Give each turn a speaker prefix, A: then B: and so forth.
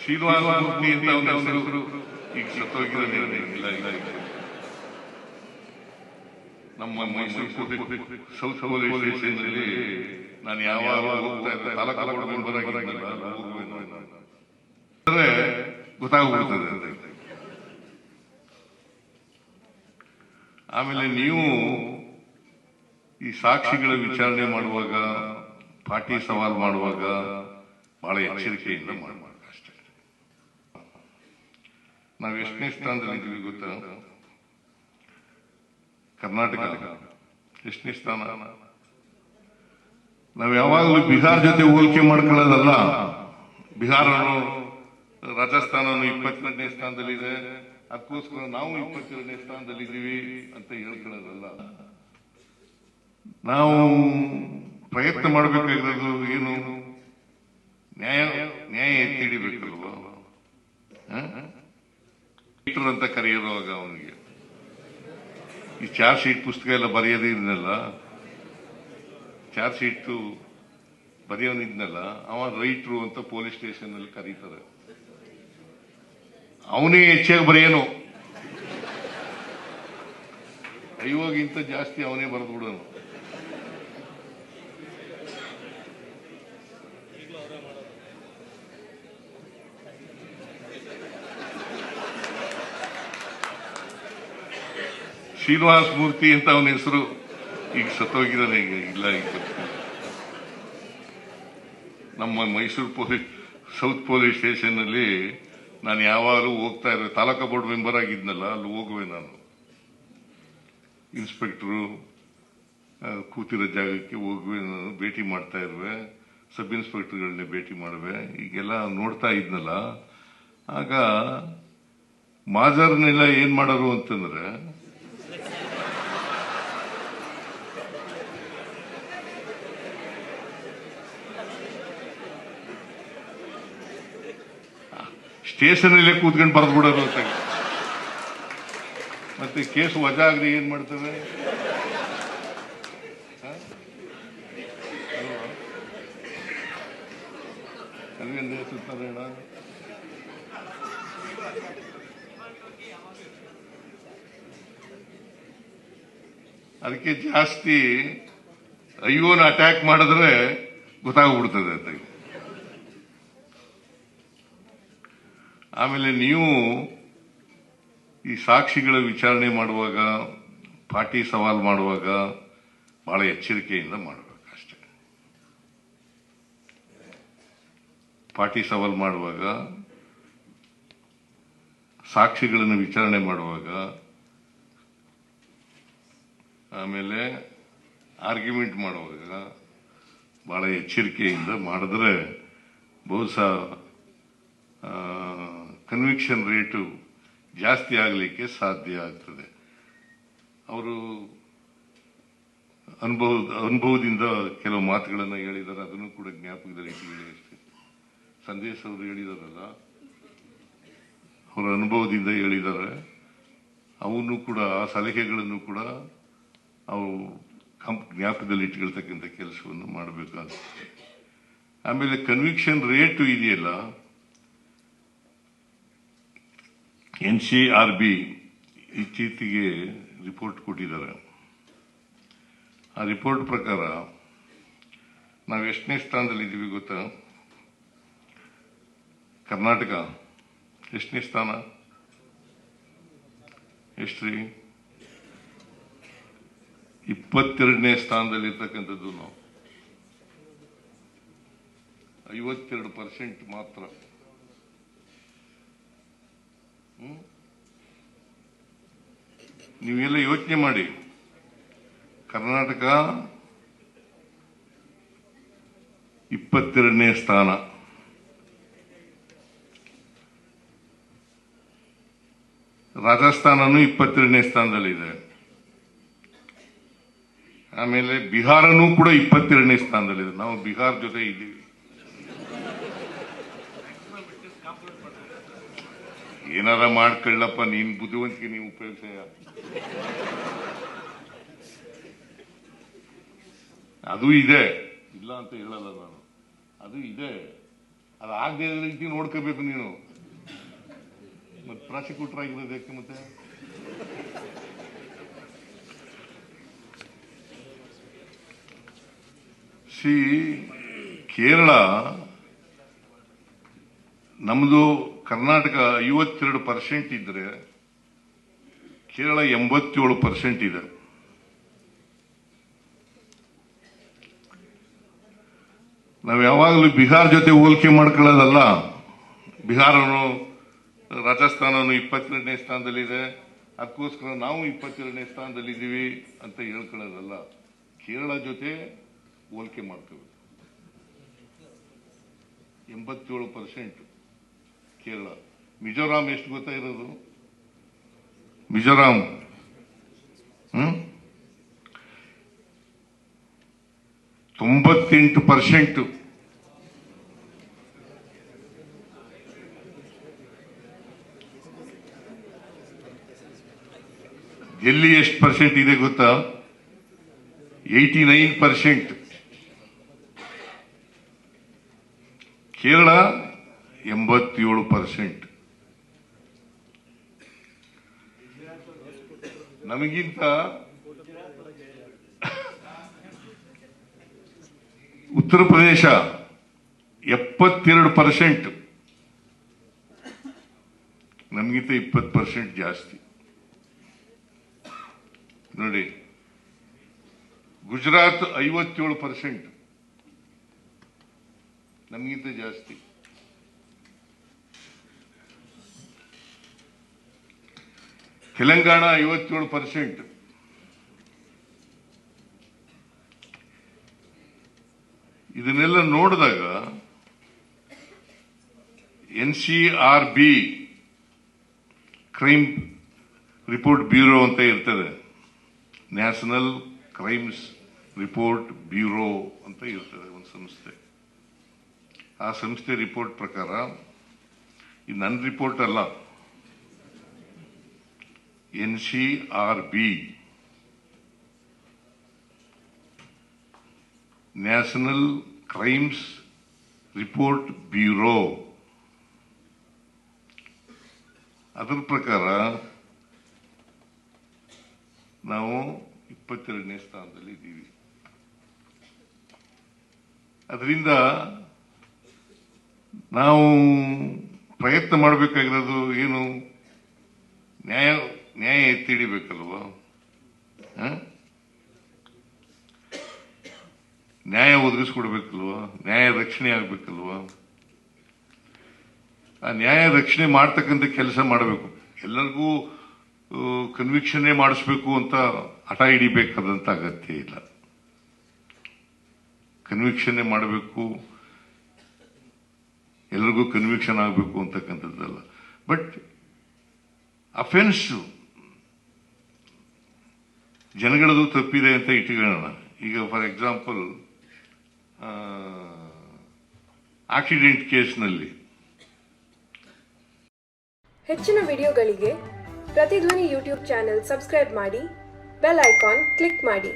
A: ಶ್ರೀನಿವಾಸ ಮೂರ್ತಿ ಅಂತ ಅವನ ಹೆಸರು ಈಗ ಸತ್ತೋಗಿಲ್ಲ. ನಮ್ಮ ಮೈಸೂರು ಸೌತ್ ಪೊಲೀಸ್ ಸ್ಟೇಷನ್ನಲ್ಲಿ ನಾನು ಯಾವಾಗ ಹೋಗ್ತಾ ಇದ್ದೆ ಗೊತ್ತಾಗ್ಬಿಡ್ತದೆ. ಆಮೇಲೆ ನೀವು ಈ ಸಾಕ್ಷಿಗಳ ವಿಚಾರಣೆ ಮಾಡುವಾಗ, ಪಾಟಿ ಸವಾಲ್ ಮಾಡುವಾಗ ಬಹಳ ಎಚ್ಚರಿಕೆಯಿಂದ ಮಾಡಬೇಕು ಅಷ್ಟೇ. ನಾವು ಎಷ್ಟನೇ ಸ್ಥಾನದಲ್ಲಿ ಇದ್ದೀವಿ ಗೊತ್ತಾ? ಕರ್ನಾಟಕ ಎಷ್ಟನೇ ಸ್ಥಾನ? ನಾವು ಯಾವಾಗಲೂ ಬಿಹಾರ್ ಜೊತೆ ಹೋಲಿಕೆ ಮಾಡ್ಕೊಳ್ಳೋದಲ್ಲ. ಬಿಹಾರನು ರಾಜಸ್ಥಾನನು 22ನೇ ಸ್ಥಾನದಲ್ಲಿದೆ, ಅದಕ್ಕೋಸ್ಕರ ನಾವು 22ನೇ ಸ್ಥಾನದಲ್ಲಿದ್ದೀವಿ ಅಂತ ಹೇಳ್ಕೊಳ್ಳೋದಲ್ಲ. ನಾವು ಪ್ರಯತ್ನ ಮಾಡಬೇಕಾಗಿರೋದು ಏನು? ನ್ಯಾಯ ಎತ್ತಿ ಹಿಡಿಬೇಕಲ್ವ ಅಂತ ಕರೆಯೋವಾಗ ಅವನಿಗೆ ಈ ಚಾರ್ಜ್ ಶೀಟ್ ಪುಸ್ತಕ ಎಲ್ಲ ಬರೆಯೋದಿದ್ನಲ್ಲ, ಚಾರ್ಜ್ ಶೀಟ್ ಬರೆಯೋನಿದ್ನಲ್ಲ, ಅವ ರೈಟ್ರು ಅಂತ ಪೊಲೀಸ್ ಸ್ಟೇಷನ್ ಅಲ್ಲಿ ಕರೀತಾರೆ. ಅವನೇ ಹೆಚ್ಚಾಗಿ ಬರೆಯೋನು, ಐವಗಿಂತ ಜಾಸ್ತಿ ಅವನೇ ಬರೆದು ಬಿಡೋನು. ಶ್ರೀನಿವಾಸ ಮೂರ್ತಿ ಅಂತ ಅವನ ಹೆಸರು ಈಗ ಸತ್ತೋಗಿದ್ದಾನೆ. ಈಗ ಇಲ್ಲ. ಈಗ ನಮ್ಮ ಮೈಸೂರು ಸೌತ್ ಪೊಲೀಸ್ ಸ್ಟೇಷನ್ ನಲ್ಲಿ ನಾನು ಯಾವಾಗಲೂ ಹೋಗ್ತಾ ಇದ್ದೆ. ತಾಲೂಕಾ ಬೋರ್ಡ್ ಮೆಂಬರ್ ಆಗಿದ್ನಲ್ಲ, ಅಲ್ಲಿ ಹೋಗುವೆ ನಾನು. ಇನ್ಸ್ಪೆಕ್ಟರು ಕೂತಿರೋ ಜಾಗಕ್ಕೆ ಹೋಗುವೆ, ನಾನು ಭೇಟಿ ಮಾಡ್ತಾ ಇರುವೆ. ಸಬ್ ಇನ್ಸ್ಪೆಕ್ಟರ್ಗಳನ್ನೇ ಭೇಟಿ ಮಾಡುವೆ. ಈಗೆಲ್ಲ ನೋಡ್ತಾ ಇದ್ನಲ್ಲ, ಆಗ ಮಾಜರ್ನೆಲ್ಲ ಏನ್ ಮಾಡೋರು ಅಂತಂದ್ರೆ, ಸ್ಟೇಷನ್ ಅಲ್ಲೇ ಕೂತ್ಕೊಂಡು ಬರೆದು ಬಿಡೋರು ಅಂತ. ಮತ್ತೆ ಕೇಸ್ ವಜಾ ಆಗದೆ ಏನ್ ಮಾಡ್ತವೆ? ಅದೇನು ಸುತ್ತಾರೆ ಅಣ್ಣ? ಅದಕ್ಕೆ ಜಾಸ್ತಿ ಅಯ್ಯೋನ ಅಟ್ಯಾಕ್ ಮಾಡಿದ್ರೆ ಗೊತ್ತಾಗ್ಬಿಡ್ತದೆ ಅಂತ. ಆಮೇಲೆ ನೀವು ಈ ಸಾಕ್ಷಿಗಳ ವಿಚಾರಣೆ ಮಾಡುವಾಗ, ಪಾಟಿ ಸವಾಲ್ ಮಾಡುವಾಗ ಬಹಳ ಎಚ್ಚರಿಕೆಯಿಂದ ಮಾಡಬೇಕು ಅಷ್ಟೇ. ಪಾಟಿ ಸವಾಲ್ ಮಾಡುವಾಗ, ಸಾಕ್ಷಿಗಳನ್ನು ವಿಚಾರಣೆ ಮಾಡುವಾಗ, ಆಮೇಲೆ ಆರ್ಗ್ಯುಮೆಂಟ್ ಮಾಡುವಾಗ ಬಹಳ ಎಚ್ಚರಿಕೆಯಿಂದ ಮಾಡಿದ್ರೆ ಬಹುಶಃ ಕನ್ವಿಕ್ಷನ್ ರೇಟು ಜಾಸ್ತಿ ಆಗಲಿಕ್ಕೆ ಸಾಧ್ಯ ಆಗ್ತದೆ. ಅವರು ಅನುಭವದಿಂದ ಕೆಲವು ಮಾತುಗಳನ್ನು ಹೇಳಿದ್ದಾರೆ, ಅದನ್ನು ಕೂಡ ಜ್ಞಾಪಕದಲ್ಲಿ ಇಟ್ಟಿದ್ದೀವಿ ಅಷ್ಟೇ. ಸಂದೇಶ್ ಅವರು ಹೇಳಿದಾರಲ್ಲ, ಅವರ ಅನುಭವದಿಂದ ಹೇಳಿದ್ದಾರೆ. ಅವನು ಕೂಡ ಆ ಸಲಹೆಗಳನ್ನು ಕೂಡ ಅವು ಜ್ಞಾಪಕದಲ್ಲಿ ಇಟ್ಕೊಳ್ತಕ್ಕಂಥ ಕೆಲಸವನ್ನು ಮಾಡಬೇಕಾಗುತ್ತೆ. ಆಮೇಲೆ ಕನ್ವಿಕ್ಷನ್ ರೇಟು ಇದೆಯಲ್ಲ, NCRB ಇತ್ತೀಚೆಗೆ ರಿಪೋರ್ಟ್ ಕೊಟ್ಟಿದ್ದಾರೆ. ಆ ರಿಪೋರ್ಟ್ ಪ್ರಕಾರ ನಾವು ಎಷ್ಟನೇ ಸ್ಥಾನದಲ್ಲಿದ್ದೀವಿ ಗೊತ್ತಾ? ಕರ್ನಾಟಕ ಎಷ್ಟನೇ ಸ್ಥಾನ? ಎಷ್ಟ್ರಿ? 22ನೇ ಸ್ಥಾನದಲ್ಲಿರ್ತಕ್ಕಂಥದ್ದು ನಾವು. 52% ಮಾತ್ರ. ನೀವೆಲ್ಲ ಯೋಚನೆ ಮಾಡಿ, ಕರ್ನಾಟಕ 22ನೇ ಸ್ಥಾನ, ರಾಜಸ್ಥಾನನು 22ನೇ ಸ್ಥಾನದಲ್ಲಿದೆ. ಆಮೇಲೆ ಬಿಹಾರನೂ ಕೂಡ 22ನೇ ಸ್ಥಾನದಲ್ಲಿದೆ. ನಾವು ಬಿಹಾರ ಜೊತೆ ಇದ್ದೀವಿ. ಏನಾರ ಮಾಡ್ಕೊಳ್ಳಪ್ಪ, ನೀನ್ ಬುದ್ಧಿವಂತಿಕೆ ನೀವು ಉಪಯೋಗಿಸ. ಅದು ಇದೆ, ಇಲ್ಲ ಅಂತ ಹೇಳಲ್ಲ ನಾನು, ಅದು ಇದೆ. ಅದು ಆಗದೆ ರೀತಿ ನೋಡ್ಕೋಬೇಕು ನೀನು. ಮತ್ತೆ ಪ್ರಾಸಿಕ್ಯೂಟರ್ ಆಗಿರೋದು ಯಾಕೆ ಮತ್ತೆ? ಕೇರಳ ನಮ್ದು ಕರ್ನಾಟಕ 52% ಇದ್ರೆ ಕೇರಳ 87% ಇದೆ. ನಾವು ಯಾವಾಗಲೂ ಬಿಹಾರ್ ಜೊತೆ ಹೋಲಿಕೆ ಮಾಡ್ಕೊಳ್ಳೋದಲ್ಲ. ಬಿಹಾರನು ರಾಜಸ್ಥಾನನು 22ನೇ ಸ್ಥಾನದಲ್ಲಿದೆ, ಅದಕ್ಕೋಸ್ಕರ ನಾವು 22ನೇ ಸ್ಥಾನದಲ್ಲಿದ್ದೀವಿ ಅಂತ ಹೇಳ್ಕೊಳ್ಳೋದಲ್ಲ. ಕೇರಳ ಜೊತೆ ಹೋಲಿಕೆ ಮಾಡ್ಕೋಬೇಕು. 87% ಕೇರಳ. ಮಿಜೋರಾಂ ಎಷ್ಟು ಗೊತ್ತಾ ಇರೋದು? ಮಿಜೋರಾಂ 98%. ಡೆಲ್ಲಿ ಎಷ್ಟು ಪರ್ಸೆಂಟ್ ಇದೆ ಗೊತ್ತಾ? 89%. ಕೇರಳ 87%. ನಮಗಿಂತ ಉತ್ತರ ಪ್ರದೇಶ 72%, ನಮಗಿಂತ 20% ಜಾಸ್ತಿ. ನೋಡಿ, ಗುಜರಾತ್ 57%, ನಮಗಿಂತ ಜಾಸ್ತಿ. ತೆಲಂಗಾಣ 57%. ಇದನ್ನೆಲ್ಲ ನೋಡಿದಾಗ NCRB ಕ್ರೈಮ್ ರಿಪೋರ್ಟ್ ಬ್ಯೂರೋ ಅಂತ ಇರ್ತದೆ, ನ್ಯಾಷನಲ್ ಕ್ರೈಮ್ಸ್ ರಿಪೋರ್ಟ್ ಬ್ಯೂರೋ ಅಂತ ಇರ್ತದೆ ಒಂದು ಸಂಸ್ಥೆ. ಆ ಸಂಸ್ಥೆ ರಿಪೋರ್ಟ್ ಪ್ರಕಾರ, ಇದು ನನ್ನ ರಿಪೋರ್ಟ್ ಅಲ್ಲ, NCRB national crimes report bureau, ಅದರ ಪ್ರಕಾರ ನಾವು 22ನೇ ಸ್ಥಾನದಲ್ಲಿ ಇದ್ದೀವಿ. ಅದರಿಂದ ನಾವು ಪ್ರಯತ್ನ ಮಾಡಬೇಕಾಗಿರೋದು ಏನು? ನ್ಯಾಯ ಎತ್ತಿ ಹಿಡಿಬೇಕಲ್ವಾ? ನ್ಯಾಯ ಒದಗಿಸ್ಕೊಡ್ಬೇಕಲ್ವಾ? ನ್ಯಾಯ ರಕ್ಷಣೆ ಆಗ್ಬೇಕಲ್ವಾ? ಆ ನ್ಯಾಯ ರಕ್ಷಣೆ ಮಾಡ್ತಕ್ಕಂಥ ಕೆಲಸ ಮಾಡಬೇಕು. ಎಲ್ಲರಿಗೂ ಕನ್ವಿಕ್ಷನ್ನೇ ಮಾಡಿಸ್ಬೇಕು ಅಂತ ಹಠ ಹಿಡಿಬೇಕಾದಂತ ಅಗತ್ಯ ಇಲ್ಲ. ಕನ್ವಿಕ್ಷನ್ನೇ ಮಾಡಬೇಕು, ಎಲ್ರಿಗೂ ಕನ್ವಿಕ್ಷನ್ ಆಗಬೇಕು ಅಂತಕ್ಕಂಥದ್ದಲ್ಲ. ಬಟ್ ಅಫೆನ್ಸ್ ಜನಗಳದು ತಪ್ಪಿದೆ ಅಂತ ಇಟ್ಕೊಳ್ಳೋಣ. ಈಗ ಫಾರ್ ಎಕ್ಸಾಂಪಲ್ ಆಕ್ಸಿಡೆಂಟ್ ಕೇಸ್ನಲ್ಲಿ
B: ಹೆಚ್ಚಿನ ವಿಡಿಯೋಗಳಿಗೆ ಪ್ರತಿಧ್ವನಿ ಯೂಟ್ಯೂಬ್ ಚಾನೆಲ್ ಸಬ್ಸ್ಕ್ರೈಬ್ ಮಾಡಿ, ಬೆಲ್ ಐಕಾನ್ ಕ್ಲಿಕ್ ಮಾಡಿ.